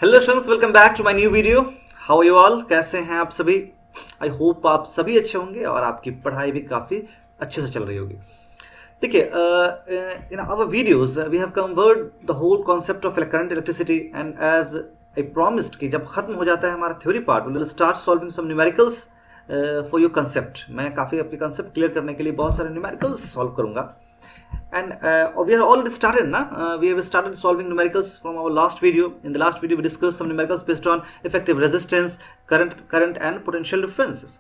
Hello students, welcome back to my new video. How are you all? कैसे हैं आप सभी? आई होप आप सभी अच्छे होंगे और आपकी पढ़ाई भी काफ़ी अच्छे से चल रही होगी। देखिए, in our videos we have covered the whole concept of current electricity and as I promised कि जब खत्म हो जाता है हमारा theory part we will start solving some numericals for your concept. मैं काफ़ी आपके कंसेप्ट क्लियर करने के लिए बहुत सारे न्यूमेरिकल्स सॉल्व करूंगा। And we are already started na. We have started solving numericals from our last video. In the last video we discussed some numericals based on effective resistance, current and potential differences.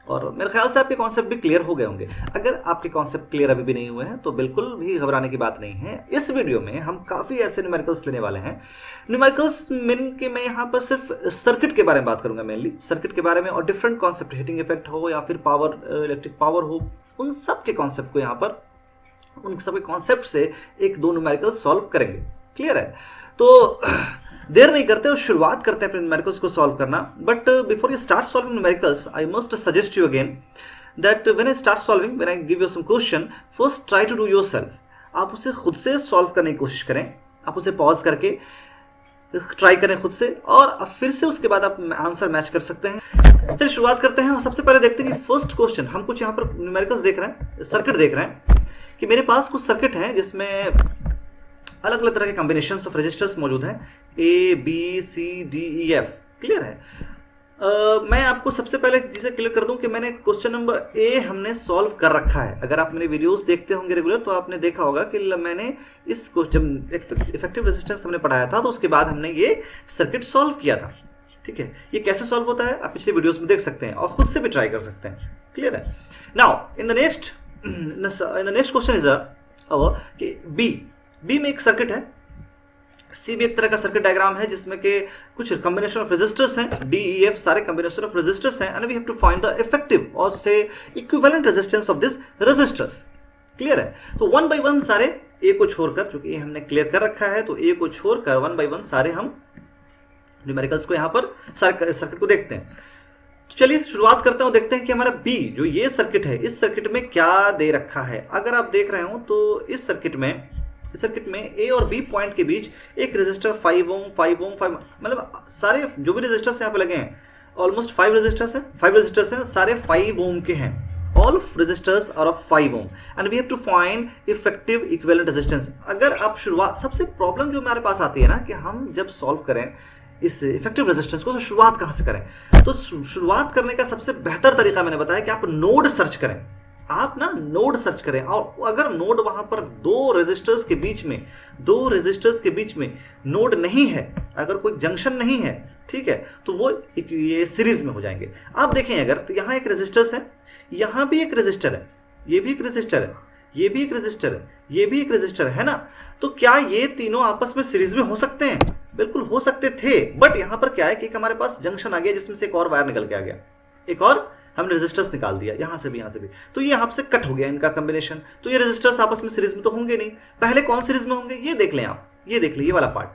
और मेरे ख्याल से आपके concept भी clear हो गए होंगे। अगर आपके कॉन्सेप्ट क्लियर अभी भी नहीं हुए हैं तो बिल्कुल भी घबराने की बात नहीं है। इस वीडियो में हम काफ़ी ऐसे न्यूमेरिकल्स लेने वाले हैं। न्यूमेरिकल्स मीन के मैं यहाँ पर सिर्फ सर्किट के बारे में बात करूंगा, मेनली सर्किट के बारे में, और डिफरेंट कॉन्सेप्ट, हीटिंग इफेक्ट हो या फिर पावर, इलेक्ट्रिक पावर हो, उन सब के कॉन्सेप्ट को यहाँ पर, उन सभी कॉन्सेप्ट से एक दो न्यूमेरिकल सॉल्व करेंगे। क्लियर है? तो देर नहीं करते और शुरुआत करते हैं अपने न्यूमेरिकल्स को सॉल्व करना। But before you start solving numericals I must suggest you again that when I start solving, when I give you some question, first try to do yourself. आप उसे खुद से सॉल्व करने की कोशिश करें। आप उसे पॉज करके ट्राई करें खुद से, और फिर से उसके बाद आप आंसर मैच कर सकते हैं। चलिए शुरुआत करते हैं और सबसे पहले देखते हैं कि फर्स्ट क्वेश्चन, हम कुछ यहाँ पर न्यूमेरिकल्स देख रहे हैं, सर्किट देख रहे हैं कि मेरे पास कुछ सर्किट हैं जिसमें अलग अलग तरह के कॉम्बिनेशंस ऑफ रेजिस्टर्स मौजूद हैं, A B C D E F. Clear है? मैं आपको सबसे पहले चीजें क्लियर कर दूं कि मैंने क्वेश्चन नंबर ए हमने सॉल्व कर रखा है। अगर आप मेरे वीडियोस देखते होंगे रेगुलर तो आपने देखा होगा कि मैंने इस जब इफेक्टिव रेजिस्टेंस हमने पढ़ाया था तो उसके बाद हमने ये सर्किट सॉल्व किया था। ठीक है? ये कैसे सॉल्व होता है आप पिछले वीडियोस में देख सकते हैं और खुद से भी ट्राई कर सकते हैं। क्लियर है? Now in the next question is कि बी में एक सर्किट है, सी भी एक तरह का सर्किट डायग्राम है जिसमें के कुछ कॉम्बिनेशन ऑफ रेजिस्टर्स हैं, डी ई एफ सारे कॉम्बिनेशन ऑफ रेजिस्टर्स हैं, and we have to find the effective और से equivalent resistance of this resistors. Clear है? तो वन बाय वन सारे ए को छोड़कर, क्योंकि ए हमने क्लियर कर रखा है, तो ए को छोड़कर वन बाय वन सारे हम न्यूमेरिकल्स को यहाँ पर सारे सर्किट को देखते हैं। तो चलिए शुरुआत करते हैं और देखते हैं कि हमारा बी जो ये सर्किट है, इस सर्किट में क्या दे रखा है। अगर आप देख रहे हो तो इस सर्किट में ए और बी पॉइंट के बीच एक रेजिस्टर 5 ओम 5 ओम 5, मतलब सारे जो भी रेजिस्टर्स यहाँ पे लगे हैं ऑलमोस्ट 5 रेजिस्टर्स हैं, सारे 5 ओम के हैं। All resistors are of 5 ohm and we have to find effective equivalent resistance. अगर आप शुरुआत, सबसे प्रॉब्लम जो हमारे पास आती है ना कि हम जब सॉल्व करें इस इफेक्टिव रेजिस्टेंस को तो शुरुआत कहां से करें। तो शुरुआत करने का सबसे बेहतर तरीका मैंने बताया कि आप नोड सर्च करें। आप ना नोड सर्च करें, और अगर नोड वहां पर दो रेजिस्टर्स के बीच में नोड नहीं है, अगर कोई जंक्शन नहीं है, ठीक है, तो वो ये सीरीज में हो जाएंगे। आप देखें अगर तो यहाँ एक रेजिस्टर्स है, यहाँ भी एक रेजिस्टर है, ये भी एक रेजिस्टर है, ये भी एक रेजिस्टर है, ये भी एक रेजिस्टर है ना। तो क्या ये तीनों आपस में सीरीज में हो सकते हैं? बिल्कुल हो सकते थे, बट यहां पर क्या है कि हमारे पास जंक्शन आ गया जिसमें से एक और वायर निकल के आ गया, एक और हमने रेजिस्टर्स निकाल दिया, यहां से भी तो ये यहां से कट हो गया इनका कॉम्बिनेशन। तो ये रेजिस्टर्स आपस में सीरीज में तो होंगे नहीं। पहले कौन सीरीज में होंगे ये देख लें आप, ये देख लें, ये वाला पार्ट,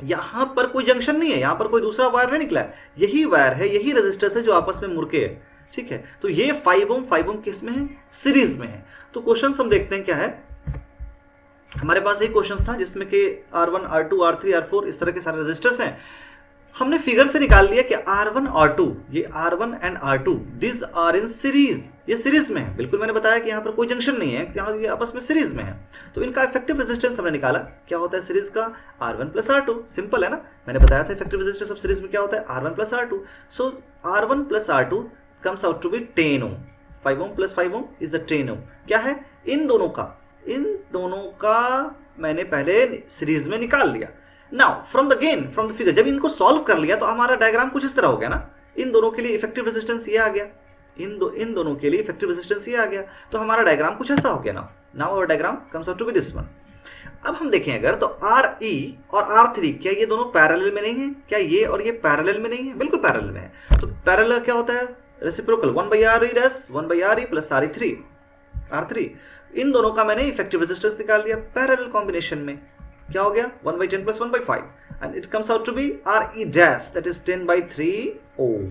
यहां पर कोई जंक्शन नहीं है, यहां पर कोई दूसरा वायर नहीं निकला है, यही वायर है, यही रेजिस्टर्स है जो आपस में मुड़के है। ठीक है? तो ये 5 ओम किस में है? सीरीज में है। तो क्वेश्चन हम देखते हैं क्या है। हमारे पास एक क्वेश्चन था जिसमें कि R1 R2 R3 R4 इस तरह के सारे रेजिस्टर्स हैं। हमने फिगर से निकाल लिया कि R1 R2, ये R1 and R2 this are in series, ये सीरीज में है। बिल्कुल मैंने बताया कि यहाँ पर कोई जंक्शन नहीं है, यहाँ ये आपस में सीरीज में है। तो इनका इफेक्टिव रेजिस्टेंस हमने निकाला, क्या होता है सीरीज का? R1 plus R2। सिंपल है ना, मैंने बताया था इफेक्टिव रेजिस्टेंस ऑफ सीरीज में क्या होता है, R1 plus R2। So R1 plus R2 comes out to be 10 ohm. 5 ohm plus 5 ohm is the 10 ohm. क्या है? इन दोनों का मैंने पहले सीरीज में निकाल लिया। नाउ फ्रॉम द फिगर, जब इनको सॉल्व कर लिया तो हमारा डायग्राम कुछ इस तरह हो गया ना। इन दोनों के लिए इफेक्टिव रेजिस्टेंस ये आ गया, इन दोनों के लिए इफेक्टिव रेजिस्टेंस ये आ गया, तो हमारा डायग्राम कुछ ऐसा हो गया ना। Now our diagram comes out to be this one. अब हम देखें अगर तो RE और R3 क्या ये दोनों पैरेलल में नहीं है? क्या ये और ये पैरेलल में नहीं है? बिल्कुल पैरेलल में है। तो पैरेलल क्या होता है? Reciprocal 1/RE plus R3। इन दोनों का मैंने इफेक्टिव रेजिस्टेंस निकाल लिया पैरेलल कॉम्बिनेशन में। क्या हो गया? 1/10 plus 1/5 and it comes out to be RE dash that is 10/3 ohm.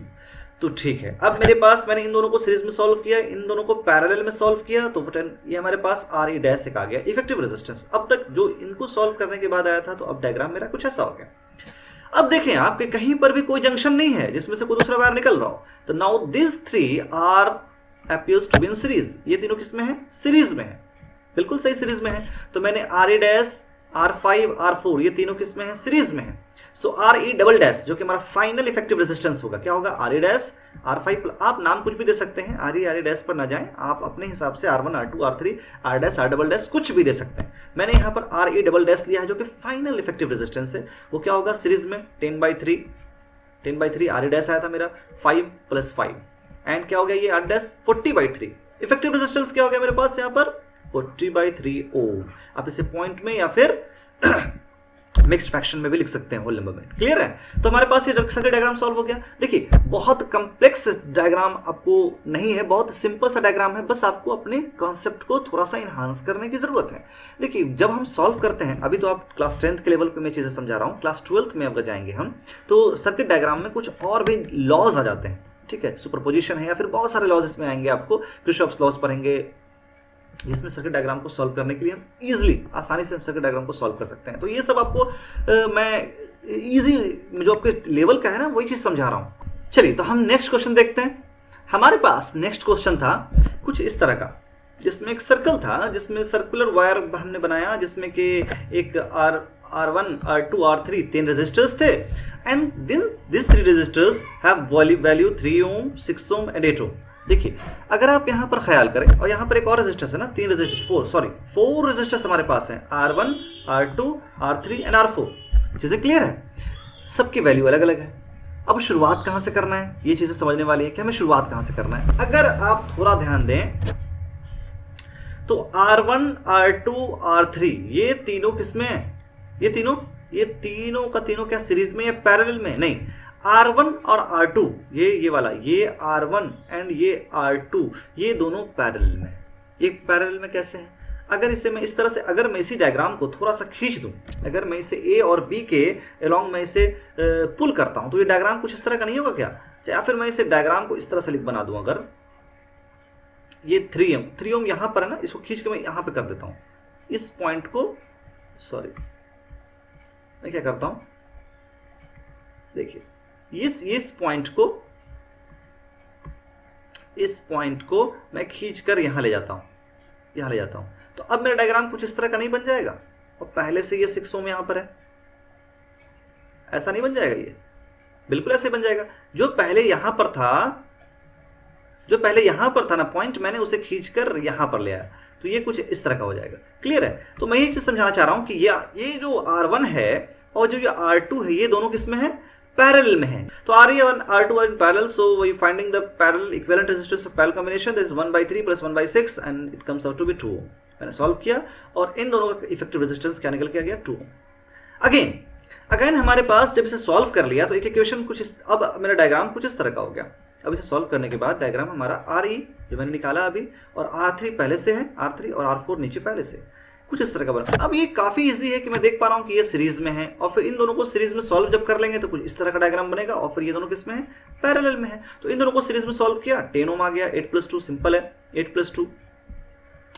तो ठीक है, अब मेरे पास मैंने इन दोनों को सीरीज में सॉल्व किया, इन दोनों को पैरेलल में सॉल्व किया, तो ये हमारे पास RE डैश एक आ गया इफेक्टिव रेजिस्टेंस। अब तक जो इनको सॉल्व करने के बाद आया था, तो अब डायग्राम मेरा कुछ ऐसा हो गया। अब देखें आपके कहीं पर भी कोई जंक्शन नहीं है जिसमें से कोई दूसरा वायर निकल रहा हो, तो now this three R appears to be in series. ये तीनों किसमें है? सीरीज में है, बिल्कुल सही सीरीज में है। तो मैंने R A dash, R5, R4 ये तीनों किसमें है? सीरीज में है। सो आर ई डबल डैश जो कि हमारा फाइनल इफेक्टिव रेजिस्टेंस होगा, क्या होगा? आर ए डैश R5, आप नाम कुछ भी दे सकते हैं, आर ए डैश पर ना जाएं, आप अपने हिसाब से R1, R2, R3, R dash, R double dash कुछ भी दे सकते हैं। मैंने यहाँ पर आर ई डबल डैश लिया है जो कि फाइनल इफेक्टिव रेजिस्टेंस है। वो क्या होगा? सीरीज में 10/3 आर ए डैश आया था मेरा, 5 + 5 एंड क्या हो गया ये आर डैश 40/3। इफेक्टिव रेजिस्टेंस क्या हो गया मेरे पास यहाँ पर? 40/3 ओम। आप इसे पॉइंट में या फिर मिक्स्ड फ्रैक्शन में भी लिख सकते हैं, होल नंबर में। क्लियर है? तो हमारे पास ये सर्किट डायग्राम सॉल्व हो गया। देखिए बहुत कॉम्प्लेक्स डायग्राम आपको नहीं है, बहुत सिंपल सा डायग्राम है, बस आपको अपने कॉन्सेप्ट को थोड़ा सा इन्हांस करने की जरूरत है। देखिए जब हम सॉल्व करते हैं, अभी तो आप क्लास 10th के लेवल पे मैं चीजें समझा रहा हूँ, क्लास 12th में अगर जाएंगे हम तो सर्किट डायग्राम में कुछ और भी लॉज आ जाते हैं। ठीक है, सुपरपोजिशन है या फिर बहुत सारे लॉज इसमें आएंगे, आपको किरचॉफ्स लॉज पढ़ेंगे जिसमें सर्किट डायग्राम को सॉल्व करने के लिए हम इजीली आसानी से सर्किट डायग्राम को सॉल्व कर सकते हैं। तो ये सब आपको मैं इजी जो आपके लेवल का है ना वही चीज समझा रहा हूं। चलिए तो हम नेक्स्ट क्वेश्चन देखते हैं। हमारे पास नेक्स्ट क्वेश्चन था कुछ इस तरह का, जिसमें एक सर्कल था, जिसमें सर्कुलर वायर हमने बनाया, जिसमें कि एक R1, R2, R3 3 रेजिस्टर्स थे and then this 3 resistors have value 3 ohm, 6 ohm and 8 ohm. देखिए अगर आप यहां पर ख्याल करें, और यहां पर एक और रेजिस्टर्स है ना, 4 रेजिस्टर्स हमारे पास हैं, R1, R2, R3 and R4। चीजें क्लियर है? सबकी वैल्यू अलग अलग है। अब शुरुआत कहां से करना है, ये चीजें समझने वाली है कि हमें शुरुआत कहां से करना है। अगर आप थोड़ा ध्यान दें तो R1, R2, R3 ये तीनों किसमें है? ये तीनों का तीनों क्या सीरीज में या पैरेलल में? नहीं, R1 और R2 ये वाला, ये R1 एंड ये R2 ये दोनों पैरेलल में। ये पैरेलल में कैसे है? अगर इसे मैं इस तरह से, अगर मैं इसी डायग्राम को थोड़ा सा खींच दूं, अगर मैं इसे A और B के अलोंग मैं इसे पुल करता हूं तो ये डायग्राम कुछ इस तरह का नहीं होगा क्या? या फिर मैं इसे डायग्राम को इस तरह से बना दूं, अगर ये 3 ओम यहां पर है ना, इसको खींच के मैं यहां पे कर देता हूं। इस पॉइंट को, सॉरी मैं क्या करता हूं, देखिए इस पॉइंट को मैं खींचकर यहां ले जाता हूं, तो अब मेरा डायग्राम कुछ इस तरह का नहीं बन जाएगा। और पहले से ये 6 ओम यहां पर है, ऐसा नहीं बन जाएगा, ये बिल्कुल ऐसे बन जाएगा। जो पहले यहां पर था ना पॉइंट, मैंने उसे खींचकर यहां पर ले आया, तो ये कुछ इस तरह का हो जाएगा। क्लियर है? तो मैं ये चीज समझाना चाह रहा हूं कि ये जो R1 है और जो ये R2 है, ये दोनों किसमें है? पैरेलल में है। तो R1, R2 are in parallel, so we finding the parallel equivalent resistance of parallel combination, that is 1/3 plus 1/6 and it comes out to be 2 ohm। मैंने सॉल्व किया और इन दोनों का इफेक्टिव रेजिस्टेंस क्या निकल के आ गया? 2 ohm। अगेन हमारे पास जब इसे सॉल्व कर लिया तो एक इक्वेशन कुछ अब मेरा डायग्राम कुछ इस तरह का हो गया। अब इसे सॉल्व करने के बाद डायग्राम हमारा RE जो मैंने निकाला अभी, और R3 पहले से है, R3 और R4 नीचे पहले से, कुछ इस तरह का बना। अब ये काफी इजी है कि मैं देख पा रहा हूं कि ये सीरीज में है, और फिर इन दोनों को सीरीज में सॉल्व जब कर लेंगे तो कुछ इस तरह का डायग्राम बनेगा, और फिर ये दोनों किसमें है? पैरेलल में है। तो इन दोनों को सीरीज में सॉल्व किया, 10 ओम आ गया, 8 + 2 सिंपल है, 8 + 2।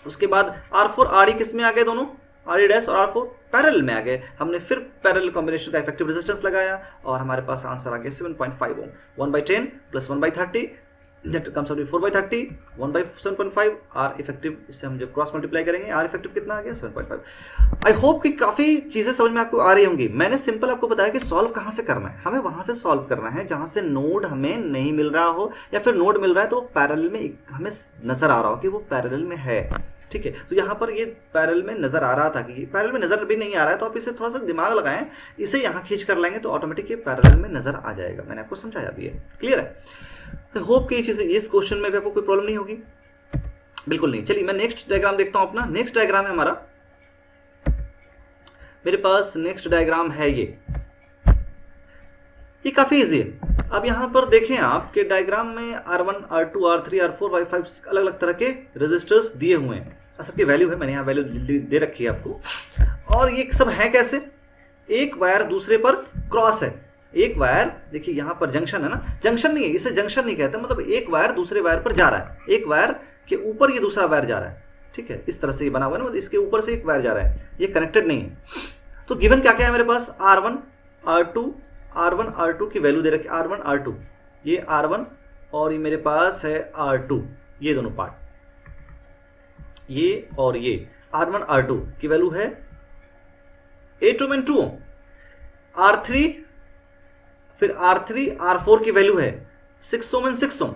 उसके बाद R4, RE किसमें आ गए? दोनों RE डैश और R4 पैरेलल में आ गए। हमने फिर पैरेलल कॉम्बिनेशन का इफेक्टिव रेजिस्टेंस लगाया और हमारे पास आंसर आ गया 7.5 ओम। 1/10 + 1/30 that comes out to 4/30, 1/7.5 R effective, इससे हम जब क्रॉस मल्टीप्लाई करेंगे R इफेक्टिव कितना आ गया? 7.5। आई होप कि काफी चीजें समझ में आपको आ रही होंगी। मैंने सिंपल आपको बताया कि सॉल्व कहां से करना है, हमें वहां से सॉल्व करना है जहां से नोड हमें नहीं मिल रहा हो, या फिर नोड मिल रहा है तो पैरेलल में हमें नजर आ रहा हो कि वो पैरेलल में है। ठीक है, तो यहाँ पर ये पैरेलल में नजर आ रहा था कि पैरेलल में नजर भी नहीं आ रहा है, तो आप इसे थोड़ा सा दिमाग लगाएं, इसे यहाँ खींच कर लेंगे तो ऑटोमेटिक ये पैरेलल में नजर आ जाएगा। मैंने आपको समझाया भी है। क्लियर है? होप कि ये चीजें इस क्वेश्चन में भी आपको कोई प्रॉब्लम नहीं होगी, बिल्कुल नहीं। चलिए मैं नेक्स्ट डायग्राम देखता हूं अपना। नेक्स्ट डायग्राम है हमारा, मेरे पास नेक्स्ट डायग्राम है ये काफी इजी है। अब यहां पर देखें आपके डायग्राम में R1, R2, R3, R4, Y5 अलग अलग तरह के रेजिस्टर्स दिए हुए हैं, सबकी वैल्यू है, मैंने यहाँ वैल्यू दे रखी है आपको। और ये सब है कैसे? एक वायर दूसरे पर क्रॉस है, एक वायर, देखिए यहां पर जंक्शन है ना, जंक्शन नहीं है, इसे जंक्शन नहीं कहते, मतलब एक वायर दूसरे वायर पर जा रहा है, एक वायर के ऊपर ये दूसरा वायर जा रहा है। ठीक है, इस तरह से ये बना हुआ है ना, मतलब इसके ऊपर से एक वायर जा रहा है, ये कनेक्टेड नहीं है। तो गिवन क्या क्या है मेरे पास? R1, R2, R1 R2 की वैल्यू दे रखी है, R1 R2, ये R1 और ये मेरे पास है R2, ये दोनों पार्ट, ये और ये R1 R2 की वैल्यू है 8 ओम एंड 2 ओम। R3 फिर R3 R4 की वैल्यू है 6 ohm and 6 Om.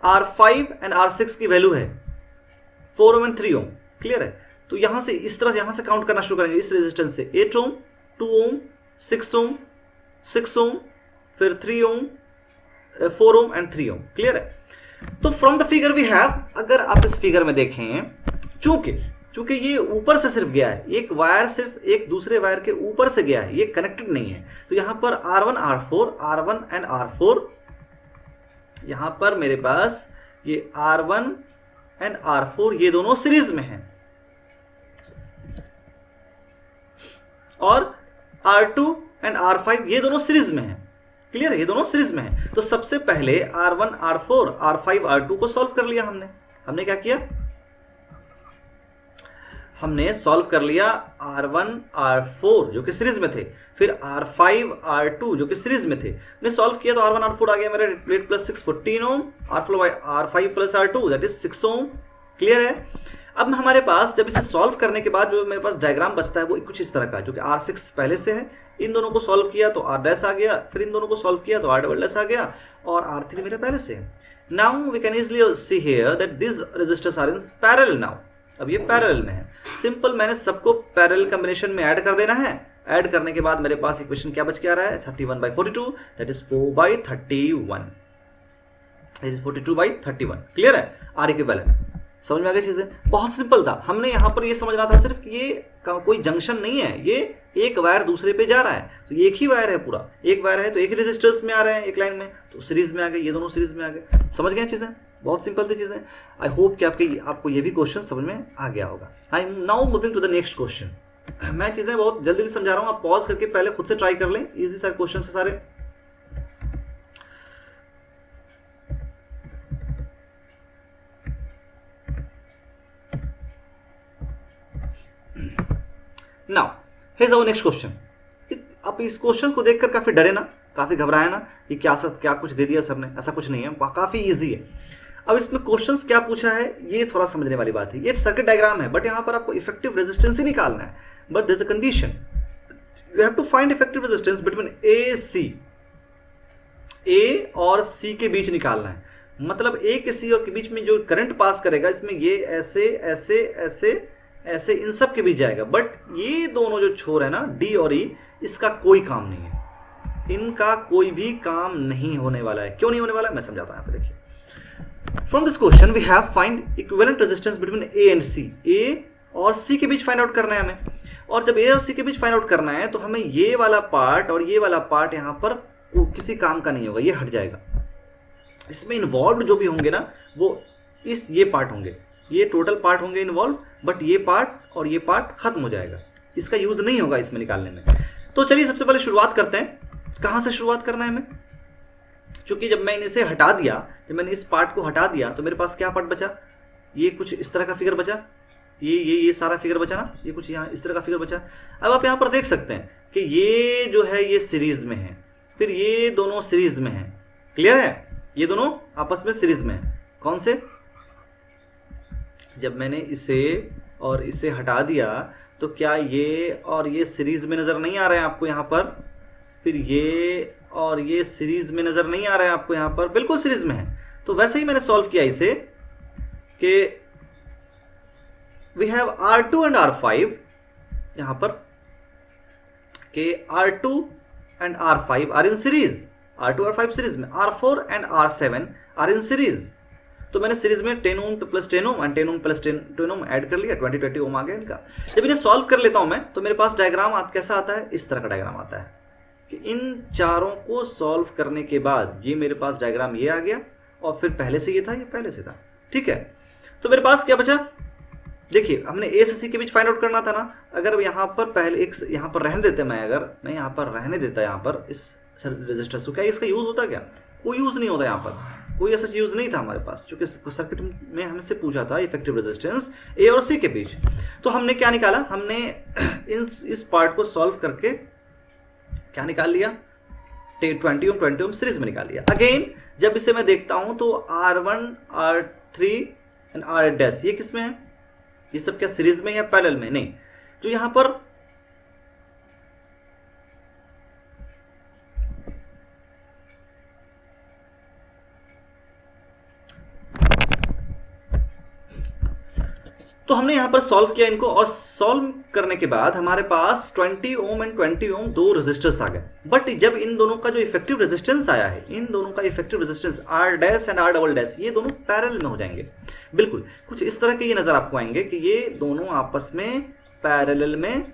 R5 and R6 की वैल्यू है 4 ओम एंड 3 ओम। क्लियर है? तो यहां से इस तरह यहां से काउंट करना शुरू करेंगे इस रेजिस्टेंस से, 8 ओम, 2 ओम, 6 ओम, 6 ओम, फिर 3 ओम, 4 ओम एंड 3 ओम। क्लियर है? तो from the figure we have, अगर आप इस फिगर में देखें, चूंकि ये ऊपर से सिर्फ गया है, एक वायर सिर्फ एक दूसरे वायर के ऊपर से गया है, ये कनेक्टेड नहीं है, तो यहां पर R1 एंड R4, यहां पर मेरे पास ये R1 एंड R4 ये दोनों सीरीज में हैं, और R2 एंड R5 ये दोनों सीरीज में हैं। क्लियर है? ये दोनों सीरीज में हैं। तो सबसे पहले R1 R4 R5 R2 को सॉल्व कर लिया हमने क्या किया, हमने सॉल्व कर लिया R1 R4 जो कि सीरीज में थे, फिर R5 R2 जो कि सीरीज में थे, हमने सॉल्व किया तो R1 R4 आ गया मेरा 8 plus 6 14 ohm, R5 plus R2 that is 6 ohm. Clear है? अब हमारे पास जब इसे सॉल्व करने के बाद जो मेरे पास डायग्राम बचता है वो कुछ इस तरह का है, जो कि R6 पहले से है, इन दोनों को सॉल्व किया तो R डैश आ गया, फिर इन दोनों को सॉल्व किया तो R डबल डैश आ गया, और R3 मेरे पहले से है। Now we can easily see here that this resistors are in parallel now. अब ये पैरेलल में है, सिंपल मैंने सबको पैरेलल कॉम्बिनेशन में ऐड कर देना है। ऐड करने के बाद मेरे पास इक्वेशन क्या बच के आ रहा है, 31/42 दैट इज 4/31, 42/31। क्लियर है? R equivalent. समझ में आ गई चीजें? बहुत सिंपल था। हमने यहां पर ये समझना था सिर्फ कि ये कोई जंक्शन नहीं है, ये एक वायर दूसरे पे जा रहा है, तो एक ही वायर है, पूरा एक वायर है, तो एक ही रेजिस्टर्स में आ रहे हैं एक लाइन में, तो सीरीज में आ गए, ये दोनों सीरीज में आ गए। समझ गए चीजें? बहुत सिंपल थी चीजें। आई होप कि आपको ये भी क्वेश्चन समझ में आ गया होगा। I am now moving to the next question. मैं चीजें बहुत जल्दी समझा रहा हूं, आप पॉज करके पहले खुद से ट्राई कर लें। इजी सारे क्वेश्चन है सारे। Now here's our next question. आप इस क्वेश्चन को देखकर काफी डरे ना, काफी घबराए ना, ये क्या कुछ दे दिया सर ने? ऐसा कुछ नहीं है, काफी इजी है। अब इसमें क्वेश्चंस क्या पूछा है ये थोड़ा समझने वाली बात है। ये सर्किट डायग्राम है, बट यहां पर आपको इफेक्टिव रेजिस्टेंस ही निकालना है, but there is a condition, you have to find effective resistance between A और सी के बीच निकालना है। मतलब ए के सी और के बीच में जो करंट पास करेगा, इसमें ये ऐसे ऐसे ऐसे ऐसे इन सब के बीच जाएगा, बट ये दोनों जो छोर है ना, डी और ई, इसका कोई काम नहीं है, इनका कोई भी काम नहीं होने वाला है। क्यों नहीं होने वाला है मैं समझाता हूं। यहाँ पे देखिए, from this question we have find equivalent resistance between A and C. A और सी के बीच फाइंड आउट करना है हमें, और जब ए और सी के बीच फाइंड आउट करना है तो हमें ये वाला पार्ट और ये वाला पार्ट यहाँ पर किसी काम का नहीं होगा, ये हट जाएगा। इसमें इन्वॉल्व जो भी होंगे ना, वो ये पार्ट होंगे, ये टोटल पार्ट होंगे इन्वॉल्व, बट ये पार्ट और ये पार्ट खत्म हो जाएगा, इसका यूज नहीं होगा इसमें निकालने में। तो चलिए सबसे पहले शुरुआत करते हैं। कहां से शुरुआत करना है हमें? क्योंकि जब मैंने इसे हटा दिया, जब मैंने इस पार्ट को हटा दिया, तो मेरे पास क्या पार्ट बचा, ये कुछ इस तरह का फिगर बचा, ये सारा फिगर बचा ना, ये कुछ यहाँ इस तरह का फिगर बचा। अब आप यहाँ पर देख सकते हैं कि ये जो है ये सीरीज में है, फिर ये दोनों सीरीज में है। क्लियर है? ये दोनों आपस में सीरीज में है। कौन से? जब मैंने इसे और इसे हटा दिया तो क्या ये और ये सीरीज में नजर नहीं आ रहे हैं आपको यहाँ पर? फिर ये और ये सीरीज में नजर नहीं आ रहे हैं आपको यहाँ पर? बिल्कुल सीरीज में है। तो वैसे ही मैंने सॉल्व किया इसे कि we have R2 and R5 यहां पर, कि R2 and R5 are in series, R2 R5 series में, R4 and R7 are in series. तो मैंने सीरीज में 10 ohm plus 10 ohm and 10 ohm plus 10 ohm add कर लिया, 20 ओम आ गया इनका। जब इन्हें सॉल्व कर लेता हूं मैं, तो मेरे पास डायग्राम कैसा आता है, इस तरह का डायग्राम आता है कि इन चारों को सॉल्व करने के बाद ये मेरे पास डायग्राम ये आ गया, और फिर पहले से ये था, ये पहले से था। ठीक है? तो मेरे पास क्या बचा, देखिए हमने ए से सी के बीच फाइंड आउट करना था ना। अगर यहाँ पर पहले एक यहाँ पर रहने देते, अगर मैं यहाँ पर रहने देता, यहाँ पर इस रेजिस्टर को, क्या इसका यूज होता? क्या कोई यूज नहीं होता, यहाँ पर कोई ऐसा यूज नहीं था हमारे पास, क्योंकि सर्किट में हमसे पूछा था इफेक्टिव रेजिस्टेंस ए और सी के बीच। तो हमने क्या निकाला, हमने इस पार्ट को सॉल्व करके क्या निकाल लिया, 20 ओम सीरीज में निकाल लिया। अगेन जब इसे मैं देखता हूं तो R1 R3 and R dash ये किस में है, ये सब क्या सीरीज में या पैरेलल में? नहीं, जो यहां पर तो हमने यहां पर सॉल्व किया इनको, और सॉल्व करने के बाद हमारे पास 20 ओम एंड 20 ओम दो रेजिस्टर्स आ गए। बट जब इन दोनों का जो इफेक्टिव रेजिस्टेंस आया है, इन दोनों का effective resistance R dash and R double dash ये दोनों पैरेलल में हो जाएंगे। बिल्कुल कुछ इस तरह के ये नजर आपको आएंगे कि ये दोनों आपस में पैरेलल में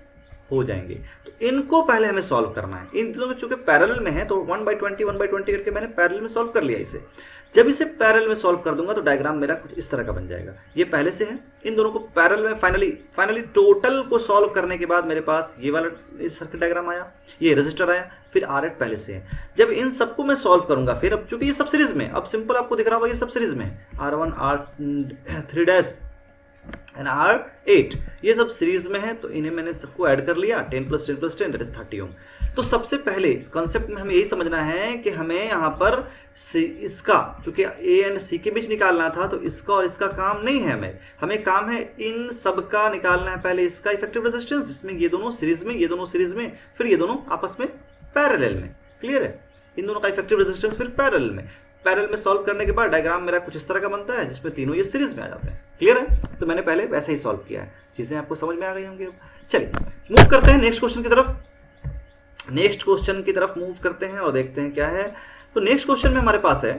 हो जाएंगे। तो इनको पहले हमें सॉल्व करना है। इन दोनों चूंकि पैरेलल में है तो 1/20 करके मैंने पैरेलल में सॉल्व कर लिया इसे। जब इसे पैरेलल में सॉल्व कर दूंगा तो डायग्राम मेरा कुछ इस तरह का बन जाएगा। ये पहले से है, इन दोनों को पैरेलल में फाइनली टोटल को सॉल्व करने के बाद मेरे पास ये वाला सर्किट डायग्राम आया, ये रेजिस्टर आया, फिर R8 पहले से है। जब इन सबको मैं सॉल्व करूंगा फिर, अब चूंकि ये सब सीरीज में, अब सिंपल आपको दिख रहा होगा ये सब सीरीज में है, R1 R3 dash and R8 ये सब सीरीज में है, तो इन्हें मैंने सबको ऐड कर लिया, 10 + 10 + 10 दैट इज 30 ओम। तो सबसे पहले कॉन्सेप्ट में हमें यही समझना है कि हमें यहाँ पर इसका, क्योंकि A एंड C के बीच निकालना था, तो इसका और इसका काम नहीं है, हमें काम है इन सब का निकालना है। पहले इसका इफेक्टिव रेजिस्टेंस, जिसमें ये दोनों सीरीज में, ये दोनों सीरीज में, फिर ये दोनों आपस में पैरेलल में। क्लियर है? इन दोनों का इफेक्टिव रेजिस्टेंस फिर पैरेलल में। पैरेलल में सॉल्व करने के बाद डायग्राम मेरा कुछ इस तरह का बनता है जिसमें तीनों ये सीरीज में आ जाते हैं। क्लियर है? तो मैंने पहले वैसे ही सॉल्व किया है, चीजें आपको समझ में आ गई होंगी। चलिए मूव करते हैं नेक्स्ट क्वेश्चन की तरफ। नेक्स्ट क्वेश्चन की तरफ मूव करते हैं और देखते हैं क्या है। तो नेक्स्ट क्वेश्चन में हमारे पास है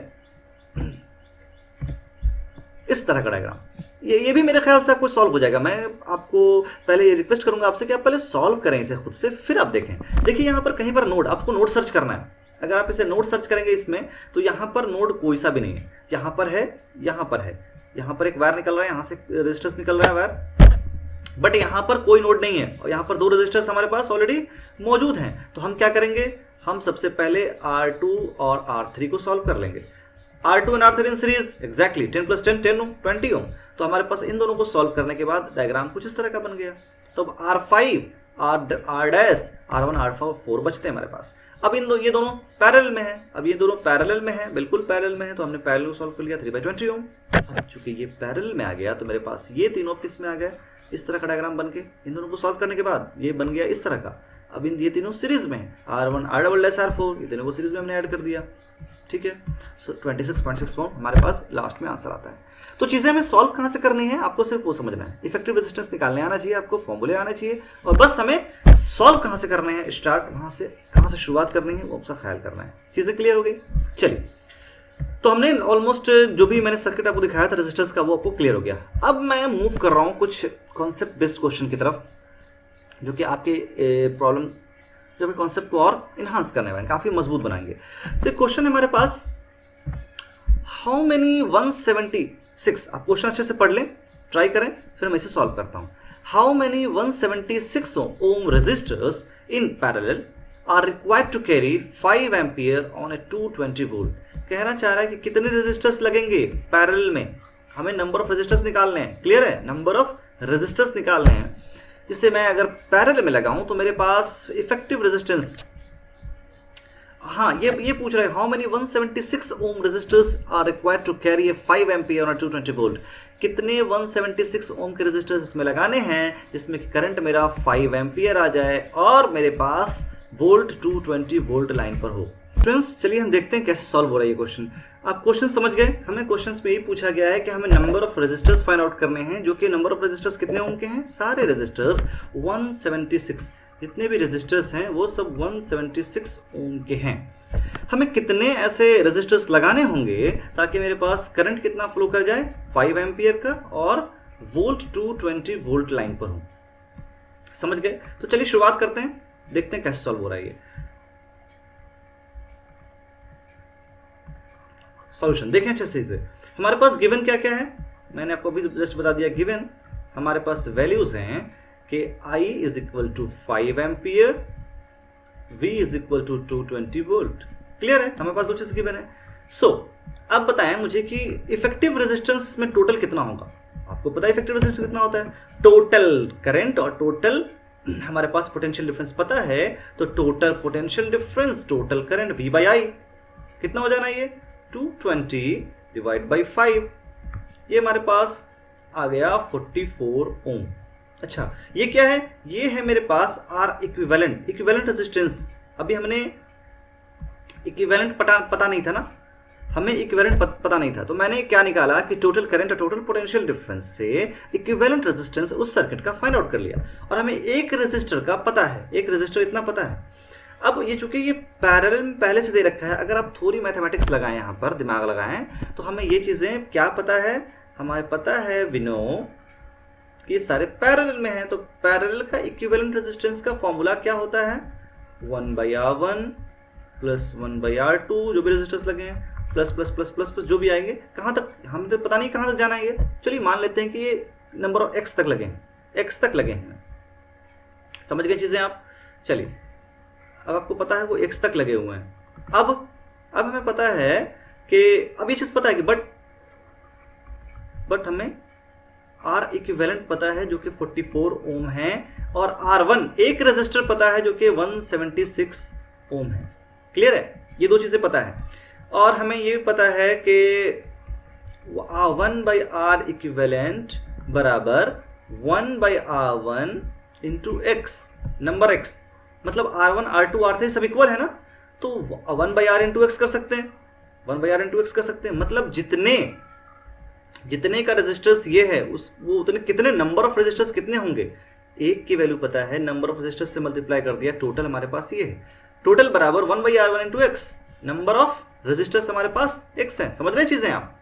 इस तरह का डायग्राम। ये भी मेरे ख्याल से आपको सॉल्व हो जाएगा। मैं आपको पहले ये रिक्वेस्ट करूंगा आपसे कि आप पहले सॉल्व करें इसे खुद से, फिर आप देखें। देखिए यहाँ पर कहीं पर नोड, आपको नोड सर्च करना है। अगर आप इसे नोड सर्च करेंगे इसमें, तो यहाँ पर नोड कोई सा भी नहीं है। यहाँ पर है, यहाँ पर है, यहाँ पर एक वायर निकल रहा है, यहाँ से रेजिस्टेंस निकल रहा है वायर, बट यहाँ पर कोई नोड नहीं है, और यहाँ पर दो रेजिस्टर्स हमारे पास ऑलरेडी मौजूद हैं। तो हम क्या करेंगे, हम सबसे पहले R2 और R3 को सॉल्व कर लेंगे। R2 and R3 in series, exactly 10 + 10 10 ओम 20 ओम। तो हमारे पास इन दोनों को सॉल्व करने के बाद डायग्राम कुछ इस तरह का बन गया। तो अब R5 R dash R1 R4 बचते हैं हमारे पास। अब ये दोनों पैरेलल में है, अब ये दोनों पैरेलल में है, बिल्कुल पैरेलल में है, तो हमने पैरेलल को सॉल्व कर लिया 3/20 ओम। अब चूंकि ये पैरेलल में आ गया तो मेरे पास ये तीनों किस में आ गए, इस तरह का डायग्राम बन के। इन दोनों को सॉल्व करने के बाद ये बन गया इस तरह का। अब इन ये तीनों सीरीज में है, R1 R double dash R4 ये तीनों को सीरीज में हमने ऐड कर दिया। ठीक है, सो 26.6 ओम हमारे पास लास्ट में आंसर आता है। तो चीजें हमें सॉल्व कहां से करनी है, आपको सिर्फ वो समझना है। इफेक्टिव रेजिस्टेंस निकालने आना चाहिए, आपको फॉर्मूले आना चाहिए, और बस हमें सॉल्व कहां से करने हैं, स्टार्ट वहां से कहां से शुरुआत करनी है वो आपका ख्याल करना है। चीजें क्लियर हो गई? चलिए, तो हमने ऑलमोस्ट जो भी मैंने सर्किट आपको दिखाया था रेजिस्टर्स का वो आपको क्लियर हो गया। अब मैं मूव कर रहा हूं कुछ कॉन्सेप्ट बेस्ड क्वेश्चन की तरफ, जो कि आपके प्रॉब्लम जो भी कॉन्सेप्ट को और इन्हांस करने वाले, काफी मजबूत बनाएंगे। तो क्वेश्चन है हमारे पास, हाउ मेनी 176, आप क्वेश्चन अच्छे से पढ़ लें, ट्राई करें, फिर मैं इसे सॉल्व करता हूं। How many 176 ohm resistors in parallel are required to carry 5 ampere on a 220 volt. कहना चाह रहा है कि कितने रेजिस्टर्स लगेंगे पैरेलल में, हमें नंबर ऑफ रेजिस्टर्स निकालने हैं। क्लियर है? नंबर ऑफ रेजिस्टर्स निकालने हैं, जिससे मैं अगर पैरेलल में लगाऊं तो मेरे पास इफेक्टिव रेजिस्टेंस, हाँ ये पूछ रहा है how many 176 ohm resistors are required to carry a 5 ampere on 220 volt. कितने 176 ओम के रेजिस्टर्स इसमें लगाने हैं जिसमें करंट मेरा 5 एम्पियर आ जाए और मेरे पास वोल्ट 220 वोल्ट लाइन पर हो। फ्रेंड्स चलिए हम देखते हैं कैसे सॉल्व हो रहा है ये क्वेश्चन। आप क्वेश्चन समझ गए? हमें क्वेश्चन में यही पूछा गया है कि हमें number of resistors find out करने हैं, जो कि नंबर ऑफ रेजिस्टर्स कितने ओम के हैं, सारे रेजिस्टर्स 176, जितने भी रेजिस्टर्स हैं वो सब 176 ओम के हैं। हमें कितने ऐसे रेजिस्टर्स लगाने होंगे ताकि मेरे पास करंट कितना फ्लो कर जाए, 5 एम्पियर का, और वोल्ट 220 वोल्ट लाइन पर हो। समझ गए? तो चलिए शुरुआत करते हैं, देखते हैं कैसे सॉल्व हो रहा है ये सॉल्यूशन। देखें अच्छे से हमारे पास गिवन क्या क्या है, मैंने आपको अभी जस्ट बता दिया। गिवन हमारे पास वैल्यूज हैं कि I is equal to 5 ampere, V is equal to 220 volt. Clear है? हमारे पास दो चीज गिवन है। सो अब बताएं मुझे कि इफेक्टिव रेजिस्टेंस इसमें टोटल कितना होगा। आपको पता है इफेक्टिव रेजिस्टेंस कितना होता है, टोटल करंट और टोटल हमारे पास पोटेंशियल डिफरेंस पता है, तो total potential difference, total current V by I कितना हो जाना ये 220 डिवाइड बाई 5, ये हमारे पास आ गया 44 ओम। अच्छा ये क्या है, ये है मेरे पास R इक्विवेलेंट रेजिस्टेंस। अभी हमने इक्विवेलेंट पता नहीं था ना, हमें इक्विवेलेंट पता नहीं था, तो मैंने क्या निकाला कि टोटल करंट और टोटल पोटेंशियल डिफरेंस से इक्विवेलेंट रेजिस्टेंस उस सर्किट का फाइंड आउट कर लिया, और हमें एक रेजिस्टर का पता है, एक रेजिस्टर इतना पता है। अब ये चूंकि ये पैरेलल में पहले से दे रखा है, अगर आप थोड़ी मैथमेटिक्स लगाएं, यहाँ पर दिमाग लगाएं, तो हमें ये चीजें क्या पता है, हमें पता है विनो कि सारे पैरेलल में है, तो पैरेलल का इक्विवेलेंट रेजिस्टेंस का फॉर्मूला क्या होता है 1/R1 प्लस 1/R2, जो भी रेजिस्टेंस लगे हैं, plus plus plus plus plus जो भी आएंगे, कहाँ तक हमें तो पता नहीं कहाँ तक जाना है ये। चलिए मान लेते हैं कि ये नंबर ऑफ x तक लगे हैं, x तक लगे हैं, समझ गए चीजें आप। चलिए अब आपको पता है वो x तक लगे हुए हैं। अब हमें पता है कि अब ये चीज पता है कि बट हमें R इक्विवेलेंट पता है जो कि 44 ओम है, और R1 एक रेजिस्टर पता है जो कि 176 ओम है। क्लियर है, ये दो चीजें पता है, और हमें ये पता है कि 1/R इक्विवेलेंट बराबर 1/R1 into x, number x, मतलब R1 R2 R3 सब इक्वल है ना, तो 1/R इंटू x कर सकते हैं, 1/R इंटू x कर सकते हैं, मतलब जितने का रेजिस्टर्स ये है वो उतने कितने नंबर ऑफ रेजिस्टर्स कितने होंगे, एक की वैल्यू पता है, नंबर ऑफ रेजिस्टर्स से मल्टीप्लाई कर दिया, टोटल हमारे पास ये है, टोटल बराबर 1/R1 into x, number of resistors हमारे पास x है। समझ रहे चीजें आप,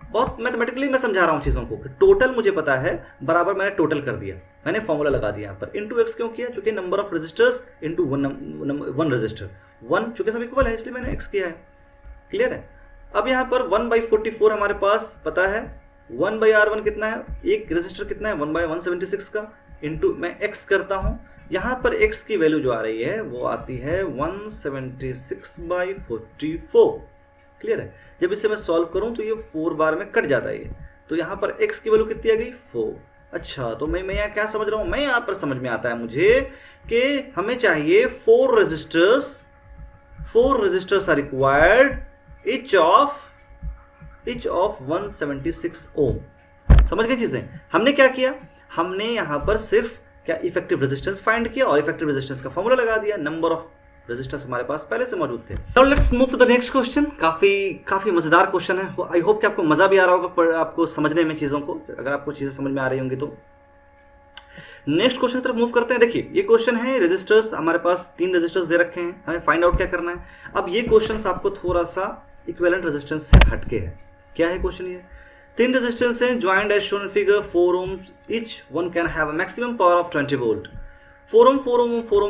बहुत मैथमेटिकली मैं समझा रहा हूं चीजों को, टोटल मुझे पता है बराबर मैंने टोटल कर दिया, मैंने फॉर्मूला लगा दिया यहाँ पर, इंटू x क्यों किया, क्योंकि number of resistors into one resistor, one चूंकि सब इक्वल है इसलिए मैंने x किया है। क्लियर है, अब यहाँ पर 1/44 हमारे पास पता है, 1/R1 कितना है, एक रेजिस्टर कितना है 1/176 का, इंटू मैं x करता हूं, यहाँ पर x की वैल्यू जो आ रही है वो आती है 176/44। क्लियर है, जब इसे मैं सॉल्व करूं तो ये 4 बार में कट जाता है ये, तो यहाँ पर x की वैल्यू कितनी आ गई 4। अच्छा तो मैं यहाँ क्या समझ रहा हूं, मैं यहाँ पर समझ में आता है मुझे कि हमें चाहिए 4 resistors are required, each of 176 ohm. समझ गए चीजें, हमने क्या किया, हमने यहां पर सिर्फ क्या इफेक्टिव रेजिस्टेंस फाइंड किया और इफेक्टिव रेजिस्टेंस का फॉर्मूला लगा दिया, नंबर ऑफ रेजिस्टर्स हमारे पास पहले से मौजूद थे। Now let's move to the next question. काफी मजेदार क्वेश्चन है, आई होप कि आपको मजा भी आ रहा होगा आपको समझने में चीजों को, अगर आपको चीजें समझ में आ रही होंगी तो। नेक्स्ट क्वेश्चन की तरफ मूव करते हैं। देखिए ये क्वेश्चन है रेजिस्टर्स, हमारे पास 3 रेजिस्टर्स दे रखे हैं, हमें फाइंड आउट क्या करना है। अब ये क्वेश्चन आपको थोड़ा सा इक्विवेलेंट रेजिस्टेंस से हटके है। क्या है क्वेश्चन, ये 3 रेजिस्टेंस हैं joint as shown figure 4 ohm each, one can have a maximum power of 20 volt. 4 ohm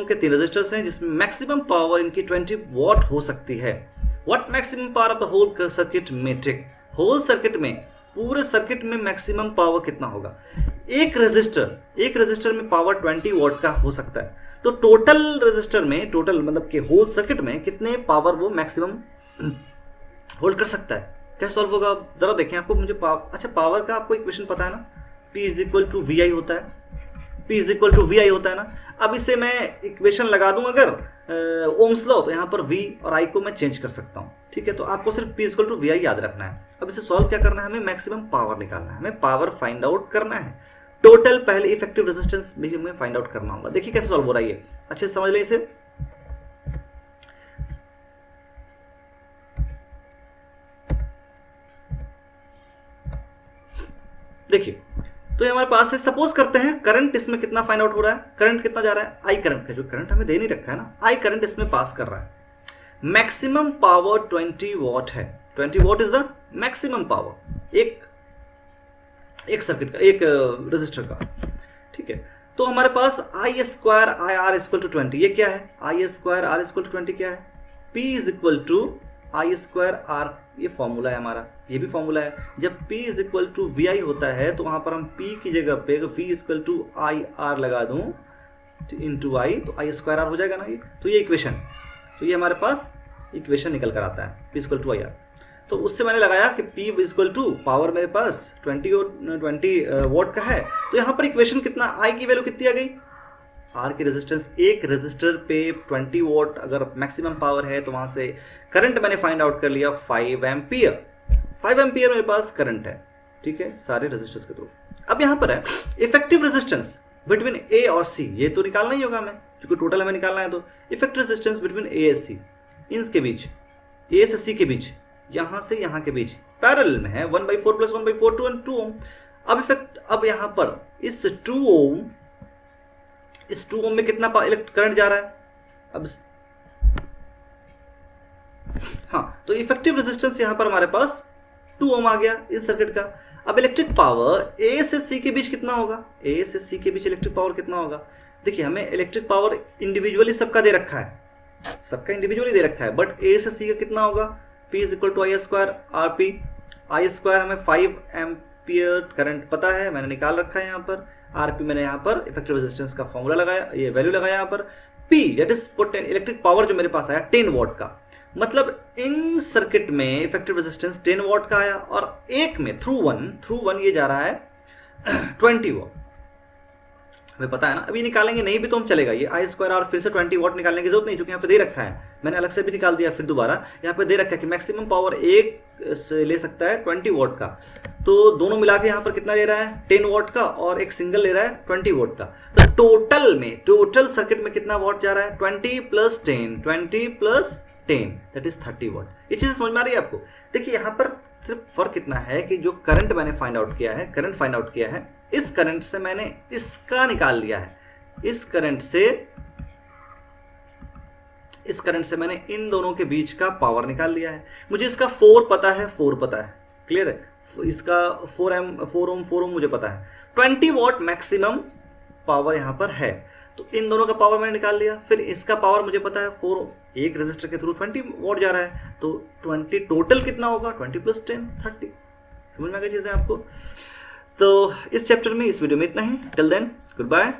के 3 रेजिस्टर्स हैं जिसमें मैक्सिमम पावर इनकी 20 वॉट हो सकती है। What maximum power of the whole circuit में टेक, होल सर्किट में, पूरे सर्किट में मैक्सिमम पावर कितना होगा। एक रेजिस्टर में पावर 20 वॉट का हो सकता है, तो टोटल रेजिस्टर में, टोटल मतलब कि होल सर्किट में कितने पावर वो मैक्सिमम होल्ड कर सकता है। कैसे सॉल्व होगा जरा देखें। आपको मुझे अच्छा पावर का आपको इक्वेशन पता है ना, P is equal to V I होता है, P is equal to V I होता है ना। अब इसे मैं इक्वेशन लगा दूं अगर ओम्स लॉ, तो यहाँ पर V और I को मैं चेंज कर सकता हूँ। ठीक है, तो आपको सिर्फ P is equal to V I याद रखना है। अब इसे सॉल्व क्या करना है, हमें मैक्सिमम पावर निकालना है, हमें पावर फाइंड आउट करना है। टोटल पहले इफेक्टिव रेजिस्टेंस भी हमें फाइंड आउट करना होगा। देखिए कैसे सॉल्व हो रहा है ये, अच्छे से समझ लें इसे। देखिए तो ये हमारे पास है, सपोज करते हैं करंट इसमें कितना फाइंड आउट हो रहा है, करंट कितना जा रहा है, आई करंट का, जो करंट हमें दे नहीं रखा है ना, आई करंट इसमें पास कर रहा है। मैक्सिमम पावर 20 वॉट है, 20 watt is the maximum power एक सर्किट का, एक रेजिस्टर का। ठीक है, तो हमारे पास I square I R equal to 20, ये क्या है, I square R equal to 20 क्या है, P is equal to I square R, ये फॉर्मूला है हमारा, ये भी फॉर्मूला है। जब P is equal to V I होता है तो वहां पर हम P की जगह पे V is equal to I R लगा दूं इंटू आई, तो आई स्क्वायर आर हो जाएगा ना ये। तो ये इक्वेशन, तो ये हमारे पास इक्वेशन निकल कर आता है P is equal to I R. तो उससे मैंने लगाया कि P is equal to power मेरे पास 20 वॉट का है, तो यहाँ पर इक्वेशन कितना, आई की वैल्यू कितनी आ गई आर की रेजिस्टेंस, एक रेजिस्टर पे 20 वोट अगर मैक्सिमम पावर है तो वहां से करंट मैंने फाइंड आउट कर लिया 5 एम्पियर। 5 एम्पियर मेरे पास करंट है, ठीक है, सारे रेजिस्टेंस के थ्रू। अब यहां पर है इफेक्टिव रेजिस्टेंस बिटवीन ए और सी, ये तो निकालना ही होगा हमें क्योंकि टोटल हमें निकालना है। तो effective resistance between A S C, इनके बीच, ए से सी के बीच, यहां से यहां के बीच पैरेलल में है 1/4 प्लस 1/4 2 ओम। अब यहां पर इस 2 ओम में कितना करंट जा रहा है? अब हाँ, तो इफेक्टिव रेजिस्टेंस यहां पर हमारे पास 2 ओम आ गया इस सर्किट का। अब इलेक्ट्रिक पावर ए से सी के बीच कितना होगा? ए से सी के बीच इलेक्ट्रिक पावर कितना होगा? देखिए, हमें इलेक्ट्रिक पावर इंडिविजुअली सबका दे रखा है, सबका इंडिविजुअली दे रखा है, बट ए से सी का कितना होगा? P equal to I square R P. I square हमें 5 एम्पियर करंट पता है, मैंने निकाल रखा है यहाँ पर। आर पी मैंने यहाँ पर इफेक्टिव रेजिस्टेंस का फॉर्मूला लगाया, ये वैल्यू लगाया यहाँ पर। P that is electric power जो मेरे पास आया 10 वॉट का, मतलब इन सर्किट में इफेक्टिव रेजिस्टेंस 10 वॉट का आया और एक में थ्रू वन ये जा रहा है 20 वॉट। हमें पता है ना, अभी निकालेंगे नहीं भी तो हम चलेगा। ये आई स्क्वायर आर फिर से 20 वॉट निकालने की जरूरत नहीं, क्योंकि यहाँ पे दे रखा है, मैंने अलग से भी निकाल दिया। फिर दोबारा यहाँ पे दे रखा है कि मैक्सिमम पावर एक से ले सकता है 20 वॉट का, तो दोनों मिला के यहाँ पर कितना ले रहा है? 10 वॉट का, और एक सिंगल ले रहा है 20 वॉट का। तो टोटल सर्किट में कितना वॉट जा रहा है? 20 प्लस 10 दैट इज 30 वॉट। ये चीज समझ में आ रही है आपको? देखिए, यहाँ पर सिर्फ फर्क इतना है कि जो करंट मैंने फाइंड आउट किया है, इस करंट से मैंने इसका निकाल लिया है, इस करंट से मैंने इन दोनों के बीच का पावर निकाल लिया है। मुझे इसका 4 पता है, क्लियर है? इसका 4 ओम मुझे पता है। 20 वॉट मैक्सिमम पावर यहां पर है, तो इन दोनों का पावर मैंने निकाल लिया। फिर इसका पावर मुझे पता है 4, एक रेजिस्टर के थ्रू 20 वॉट जा रहा है, तो 20 टोटल कितना होगा? 20 प्लस 10 30। समझ में आ गई चीजें आपको? तो इस चैप्टर में, इस वीडियो में इतना ही। Till then, good bye.